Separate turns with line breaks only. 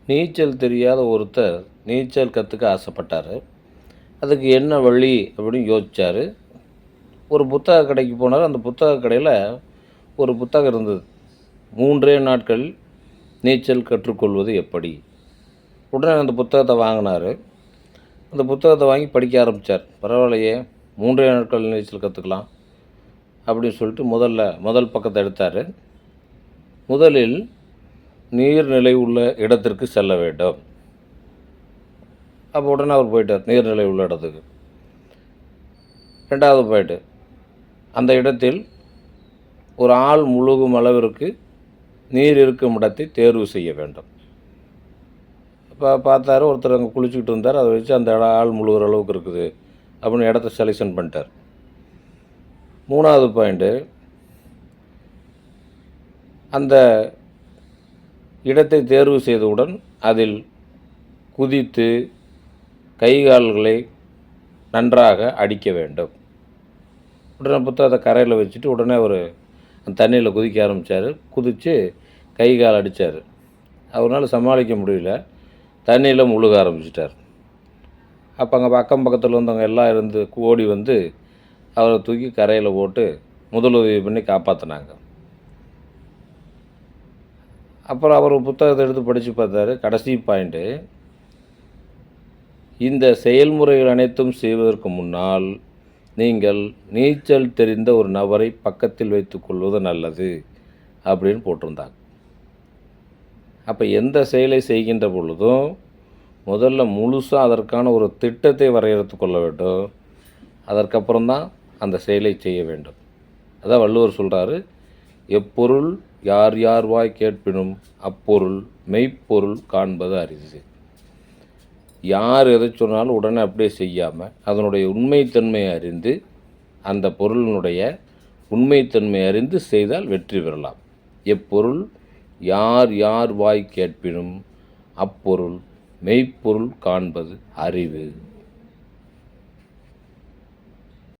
நீச்சல் தெரியாத ஒருத்தர் நீச்சல் கற்றுக்க ஆசைப்பட்டார். அதுக்கு என்ன வழி அப்படின்னு யோசிச்சார். ஒரு புத்தக கடைக்கு போனார். அந்த புத்தக கடையில் ஒரு புத்தகம் இருந்தது. 3 நாட்கள் நீச்சல் கற்றுக்கொள்வது எப்படி. உடனே அந்த புத்தகத்தை வாங்கினார். அந்த புத்தகத்தை வாங்கி படிக்க ஆரம்பித்தார். பரவாயில்லையே, 3 நாட்கள் நீச்சல் கற்றுக்கலாம் அப்படின்னு சொல்லிட்டு முதல் பக்கத்தை எடுத்தார். முதலில் நீர்நிலை உள்ள இடத்திற்கு செல்ல வேண்டும். அப்போ உடனே அவர் போயிட்டார் நீர்நிலை உள்ள இடத்துக்கு. 2வது பாயிண்ட்டு, அந்த இடத்தில் ஒரு ஆள் முழுகும் அளவிற்கு நீர் இருக்கும் இடத்தை தேர்வு செய்ய வேண்டும். இப்போ பார்த்தாரு, ஒருத்தர் அங்கே குளிச்சுக்கிட்டு இருந்தார். அதை வச்சு அந்த இடம் ஆள் முழுகிற அளவுக்கு இருக்குது அப்படின்னு இடத்த செலெக்ஷன் பண்ணிட்டார். 3வது பாயிண்ட்டு, அந்த இடத்தை தேர்வு செய்தவுடன் அதில் குதித்து கை கால்களை நன்றாக அடிக்க வேண்டும். உடனே புத்தகத்தை கரையில் வச்சுட்டு உடனே அவர் அந்த தண்ணியில் குதிக்க ஆரம்பித்தார். குதித்து கை கால் அடித்தார். அவரால் சமாளிக்க முடியல, தண்ணியில் முழுக ஆரம்பிச்சிட்டார். அப்போ அங்கே அக்கம் பக்கத்தில் வந்தவங்க எல்லாம் இருந்து ஓடி வந்து அவரை தூக்கி கரையில் போட்டு முதலுதவி பண்ணி காப்பாற்றினாங்க. அப்புறம் அவர் புத்தகத்தை எடுத்து படித்து பார்த்தாரு. கடைசி பாயிண்ட்டு, இந்த செயல்முறைகள் அனைத்தும் செய்வதற்கு முன்னால் நீங்கள் நீச்சல் தெரிந்த ஒரு நபரை பக்கத்தில் வைத்துக்கொள்வது நல்லது அப்படின்னு போட்டிருந்தாங்க. அப்போ எந்த செயலை செய்கின்ற பொழுதும் முதல்ல முழுசாக அதற்கான ஒரு திட்டத்தை வரையறுத்து கொள்ள வேண்டும். அதற்கப்புறம்தான் அந்த செயலை செய்ய வேண்டும். அதான் வள்ளுவர் சொல்கிறாரு, எப்பொருள் யார் யார் வாய் கேட்பினும் அப்பொருள் மெய்ப்பொருள் காண்பது அரிது. யார் எதை சொன்னாலும் உடனே அப்படியே செய்யாமல் அதனுடைய உண்மைத்தன்மையை அறிந்து அந்த பொருளினுடைய உண்மைத்தன்மை அறிந்து செய்தால் வெற்றி பெறலாம். எப்பொருள் யார் யார் வாய் கேட்பினும் அப்பொருள் மெய்ப்பொருள் காண்பது அறிவு.